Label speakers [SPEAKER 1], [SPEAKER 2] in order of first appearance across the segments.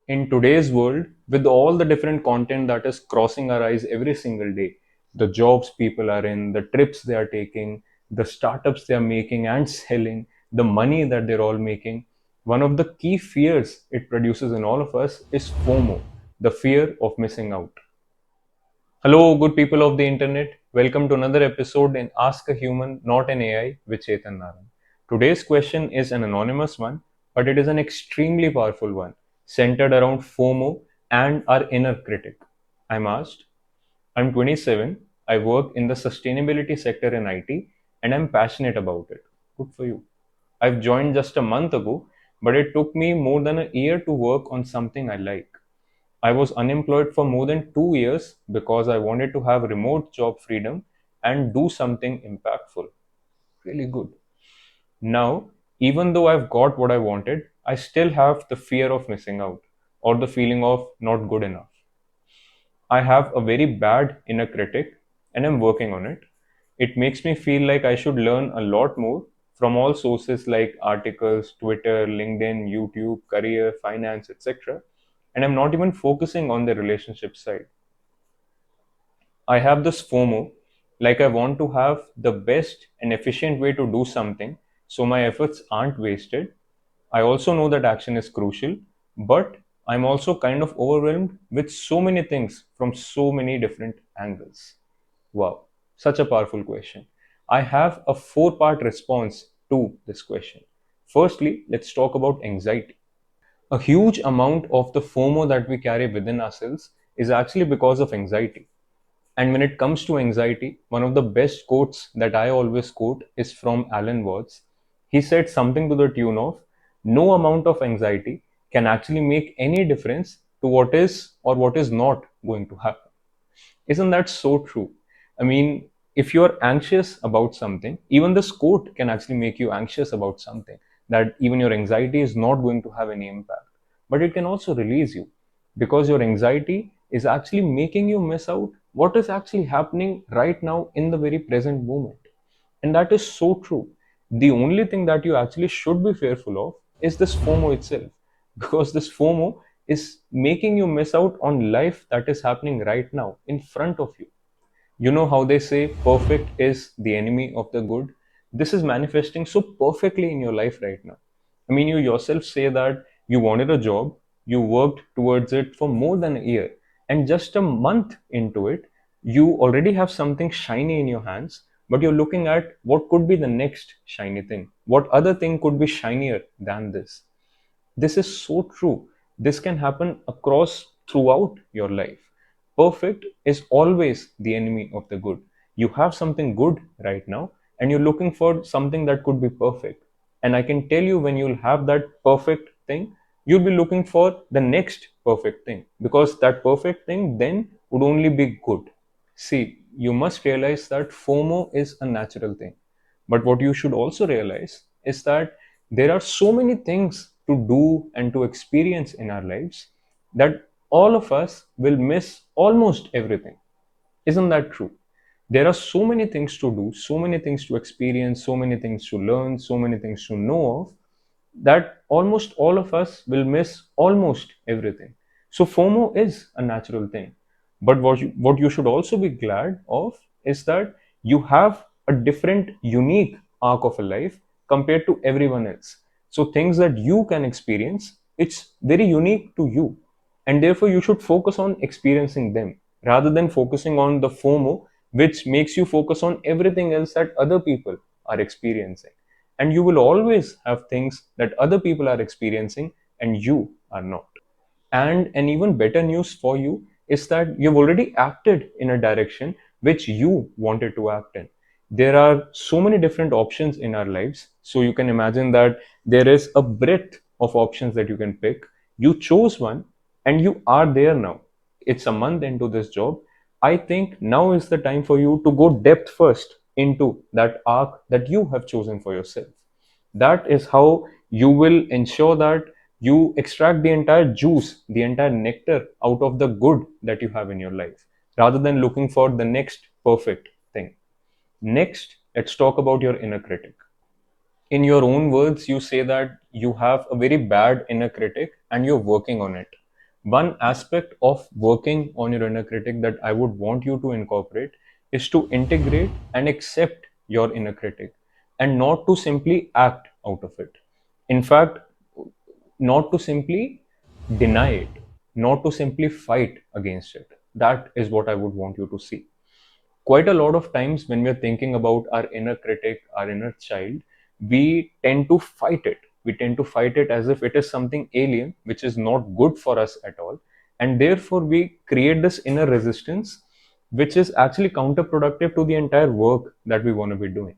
[SPEAKER 1] In today's world, with all the different content that is crossing our eyes every single day, the jobs people are in, the trips they are taking, the startups they are making and selling, the money that they're all making, one of the key fears it produces in all of us is FOMO, the fear of missing out. Hello, good people of the internet. Welcome to another episode in Ask a Human, Not an AI with Chetan Naran. Today's question is an anonymous one, but it is an extremely powerful one, centered around FOMO and our inner critic. I'm asked, I'm 27, I work in the sustainability sector in IT, and I'm passionate about it. Good for you. I've joined just a month ago, but it took me more than a year to work on something I like. I was unemployed for more than 2 years because I wanted to have remote job freedom and do something impactful. Really good. Now, even though I've got what I wanted, I still have the fear of missing out or the feeling of not good enough. I have a very bad inner critic and I'm working on it. It makes me feel like I should learn a lot more from all sources like articles, Twitter, LinkedIn, YouTube, career, finance, etc. And I'm not even focusing on the relationship side. I have this FOMO, like I want to have the best and efficient way to do something so my efforts aren't wasted. I also know that action is crucial, but I'm also kind of overwhelmed with so many things from so many different angles. Wow, such a powerful question. I have a four-part response to this question. Firstly, let's talk about anxiety. A huge amount of the FOMO that we carry within ourselves is actually because of anxiety. And when it comes to anxiety, one of the best quotes that I always quote is from Alan Watts. He said something to the tune of, no amount of anxiety can actually make any difference to what is or what is not going to happen. Isn't that so true? I mean, if you're anxious about something, even this quote can actually make you anxious about something, that even your anxiety is not going to have any impact. But it can also release you because your anxiety is actually making you miss out what is actually happening right now in the very present moment. And that is so true. The only thing that you actually should be fearful of is this FOMO itself, because this FOMO is making you miss out on life that is happening right now in front of you. You know how they say perfect is the enemy of the good? This is manifesting so perfectly in your life right now. I mean, you yourself say that you wanted a job, you worked towards it for more than a year, and just a month into it, you already have something shiny in your hands, but you're looking at what could be the next shiny thing. What other thing could be shinier than this? This is so true. This can happen across throughout your life. Perfect is always the enemy of the good. You have something good right now and you're looking for something that could be perfect. And I can tell you, when you'll have that perfect thing, you'll be looking for the next perfect thing, because that perfect thing then would only be good. See, you must realize that FOMO is a natural thing. But what you should also realize is that there are so many things to do and to experience in our lives that all of us will miss almost everything. Isn't that true? There are so many things to do, so many things to experience, so many things to learn, so many things to know of, that almost all of us will miss almost everything. So FOMO is a natural thing. But what you should also be glad of is that you have a different, unique arc of a life compared to everyone else. So things that you can experience, it's very unique to you. And therefore, you should focus on experiencing them rather than focusing on the FOMO, which makes you focus on everything else that other people are experiencing. And you will always have things that other people are experiencing and you are not. And an even better news for you is that you've already acted in a direction which you wanted to act in. There are so many different options in our lives. So you can imagine that there is a breadth of options that you can pick. You chose one and you are there now. It's a month into this job. I think now is the time for you to go depth first into that arc that you have chosen for yourself. That is how you will ensure that you extract the entire juice, the entire nectar out of the good that you have in your life, rather than looking for the next perfect thing. Next, let's talk about your inner critic. In your own words, you say that you have a very bad inner critic and you're working on it. One aspect of working on your inner critic that I would want you to incorporate is to integrate and accept your inner critic, and not to simply act out of it. In fact, not to simply deny it, not to simply fight against it. That is what I would want you to see. Quite a lot of times when we're thinking about our inner critic, our inner child, we tend to fight it. We tend to fight it as if it is something alien, which is not good for us at all. And therefore, we create this inner resistance, which is actually counterproductive to the entire work that we want to be doing.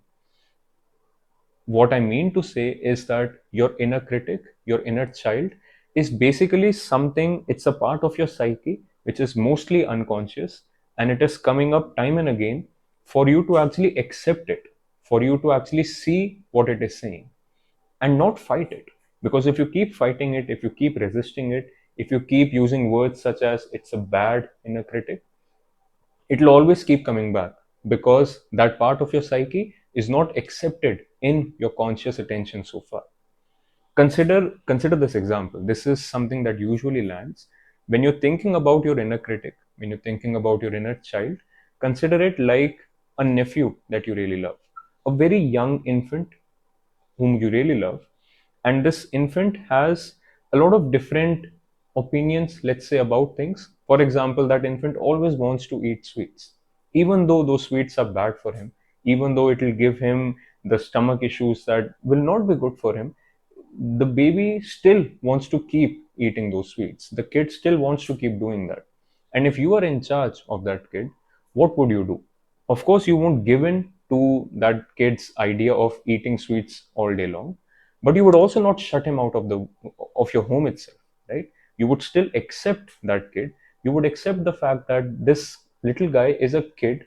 [SPEAKER 1] What I mean to say is that your inner critic, your inner child, is basically something, it's a part of your psyche which is mostly unconscious, and it is coming up time and again for you to actually accept it, for you to actually see what it is saying and not fight it. Because if you keep fighting it, if you keep resisting it, if you keep using words such as it's a bad inner critic, it'll always keep coming back, because that part of your psyche is not accepted in your conscious attention so far. Consider this example. This is something that usually lands when you're thinking about your inner critic, when you're thinking about your inner child. Consider it like a nephew that you really love, a very young infant whom you really love. And this infant has a lot of different opinions, let's say, about things. For example, that infant always wants to eat sweets, even though those sweets are bad for him, even though it will give him the stomach issues that will not be good for him. The baby still wants to keep eating those sweets. The kid still wants to keep doing that. And if you are in charge of that kid, what would you do? Of course, you won't give in to that kid's idea of eating sweets all day long, but you would also not shut him out of your home itself, right? You would still accept that kid. You would accept the fact that this little guy is a kid,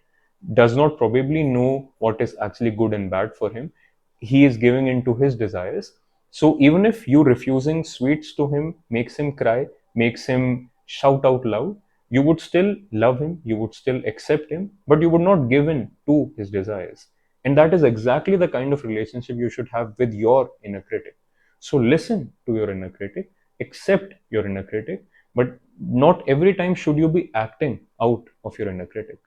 [SPEAKER 1] does not probably know what is actually good and bad for him. He is giving in to his desires. So even if you refusing sweets to him makes him cry, makes him shout out loud, you would still love him, you would still accept him, but you would not give in to his desires. And that is exactly the kind of relationship you should have with your inner critic. So listen to your inner critic, accept your inner critic, but not every time should you be acting out of your inner critic.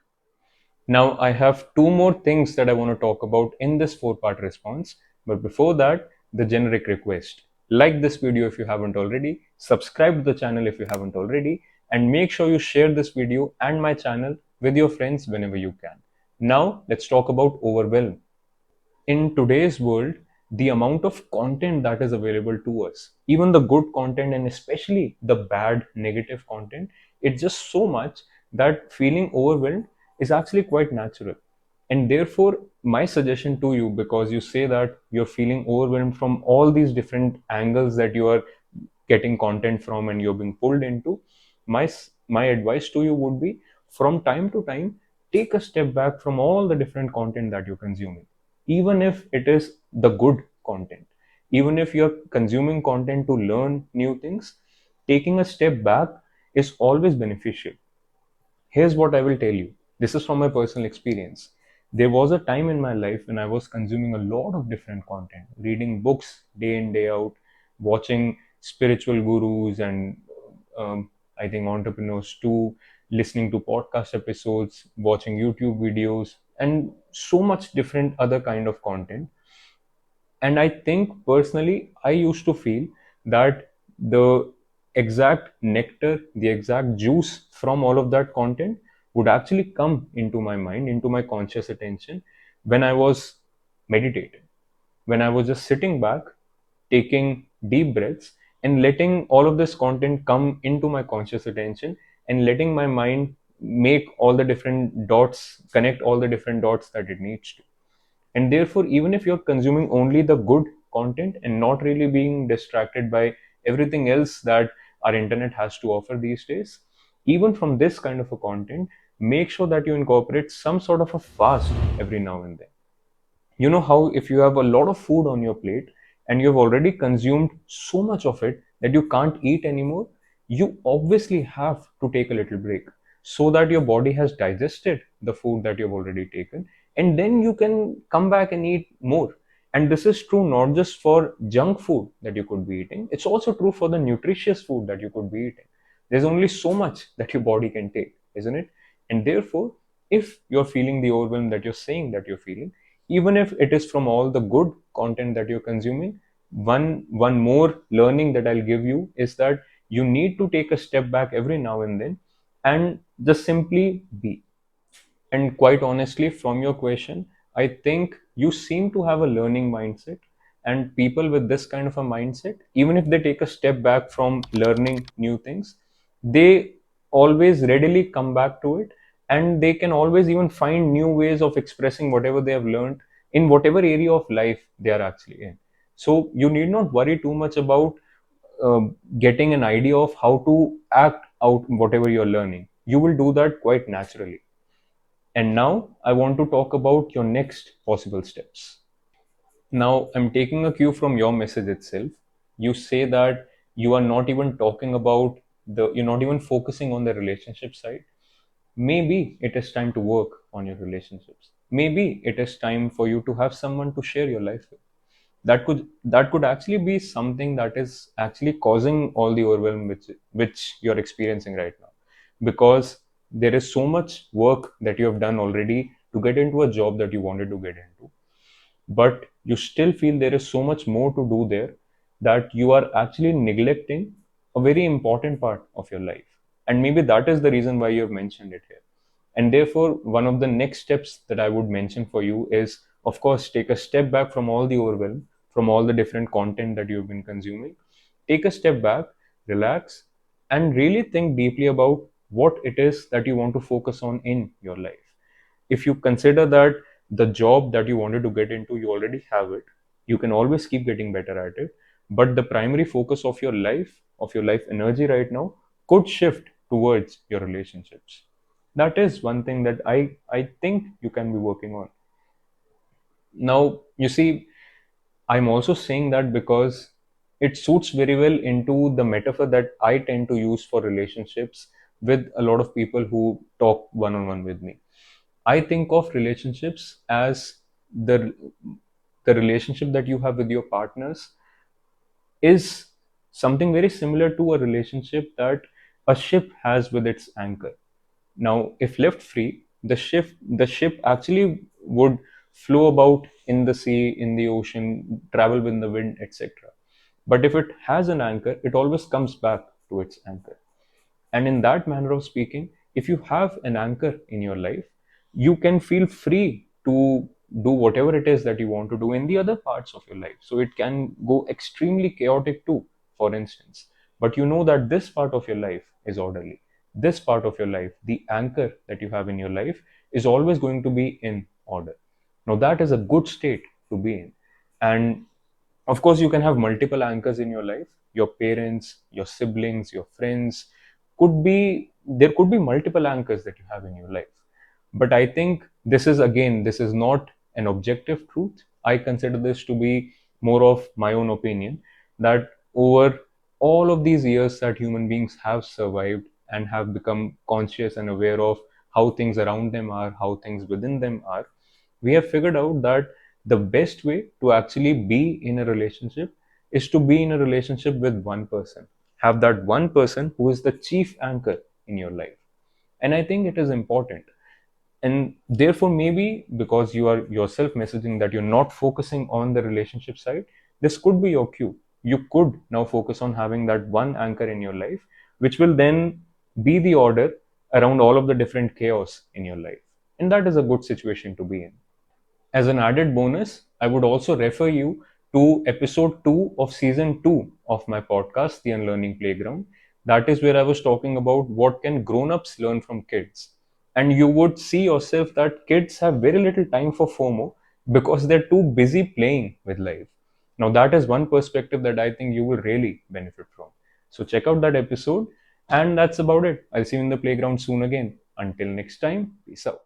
[SPEAKER 1] Now, I have two more things that I want to talk about in this four-part response. But before that, the generic request. Like this video if you haven't already, subscribe to the channel if you haven't already, and make sure you share this video and my channel with your friends whenever you can. Now, let's talk about overwhelm. In today's world, the amount of content that is available to us, even the good content and especially the bad negative content, it's just so much that feeling overwhelmed is actually quite natural. And therefore, my suggestion to you, because you say that you're feeling overwhelmed from all these different angles that you are getting content from and you're being pulled into, my advice to you would be, from time to time, take a step back from all the different content that you're consuming, even if it is the good content. Even if you're consuming content to learn new things, taking a step back is always beneficial. Here's what I will tell you. This is from my personal experience. There was a time in my life when I was consuming a lot of different content, reading books day in, day out, watching spiritual gurus and I think entrepreneurs too, listening to podcast episodes, watching YouTube videos, and so much different other kind of content. And I think personally, I used to feel that the exact nectar, the exact juice from all of that content would actually come into my mind, into my conscious attention, when I was meditating, when I was just sitting back, taking deep breaths, and letting all of this content come into my conscious attention, and letting my mind make all the different dots, connect all the different dots that it needs to. And therefore, even if you're consuming only the good content and not really being distracted by everything else that our internet has to offer these days, even from this kind of a content, make sure that you incorporate some sort of a fast every now and then. You know how if you have a lot of food on your plate and you've already consumed so much of it that you can't eat anymore, you obviously have to take a little break so that your body has digested the food that you've already taken, and then you can come back and eat more. And this is true not just for junk food that you could be eating, it's also true for the nutritious food that you could be eating. There's only so much that your body can take, isn't it? And therefore, if you're feeling the overwhelm that you're saying that you're feeling, even if it is from all the good content that you're consuming, one more learning that I'll give you is that you need to take a step back every now and then and just simply be. And quite honestly, from your question, I think you seem to have a learning mindset. And people with this kind of a mindset, even if they take a step back from learning new things, they always readily come back to it. And they can always even find new ways of expressing whatever they have learned in whatever area of life they are actually in. So you need not worry too much about getting an idea of how to act out whatever you're learning. You will do that quite naturally. And now I want to talk about your next possible steps. Now I'm taking a cue from your message itself. You say that you are not even talking about you're not even focusing on the relationship side. Maybe it is time to work on your relationships. Maybe it is time for you to have someone to share your life with. That could actually be something that is actually causing all the overwhelm which you're experiencing right now, because there is so much work that you have done already to get into a job that you wanted to get into, but you still feel there is so much more to do there, that you are actually neglecting a very important part of your life. And maybe that is the reason why you have mentioned it here. And therefore, one of the next steps that I would mention for you is, of course, take a step back from all the overwhelm, from all the different content that you've been consuming. Take a step back, relax, and really think deeply about what it is that you want to focus on in your life. If you consider that the job that you wanted to get into, you already have it, you can always keep getting better at it. But the primary focus of your life energy right now could shift towards your relationships. That is one thing that I think you can be working on. Now, you see, I'm also saying that because it suits very well into the metaphor that I tend to use for relationships with a lot of people who talk one on one with me. I think of relationships as the the relationship that you have with your partners is something very similar to a relationship that a ship has with its anchor. Now, if left free, the ship actually would flow about in the sea, in the ocean, travel with the wind, etc. But if it has an anchor, it always comes back to its anchor. And in that manner of speaking, if you have an anchor in your life, you can feel free to do whatever it is that you want to do in the other parts of your life. So it can go extremely chaotic too, for instance. But you know that this part of your life is orderly. This part of your life, the anchor that you have in your life, is always going to be in order. Now, that is a good state to be in. And of course, you can have multiple anchors in your life. Your parents, your siblings, your friends there could be multiple anchors that you have in your life. But I think this is not an objective truth. I consider this to be more of my own opinion, that over all of these years that human beings have survived and have become conscious and aware of how things around them are, how things within them are, we have figured out that the best way to actually be in a relationship is to be in a relationship with one person. Have that one person who is the chief anchor in your life. And I think it is important. And therefore, maybe because you are yourself messaging that you're not focusing on the relationship side, this could be your cue. You could now focus on having that one anchor in your life, which will then be the order around all of the different chaos in your life. And that is a good situation to be in. As an added bonus, I would also refer you to episode 2 of season 2 of my podcast, The Unlearning Playground. That is where I was talking about what can grown-ups learn from kids. And you would see yourself that kids have very little time for FOMO because they're too busy playing with life. Now, that is one perspective that I think you will really benefit from. So, check out that episode. And that's about it. I'll see you in the playground soon again. Until next time, peace out.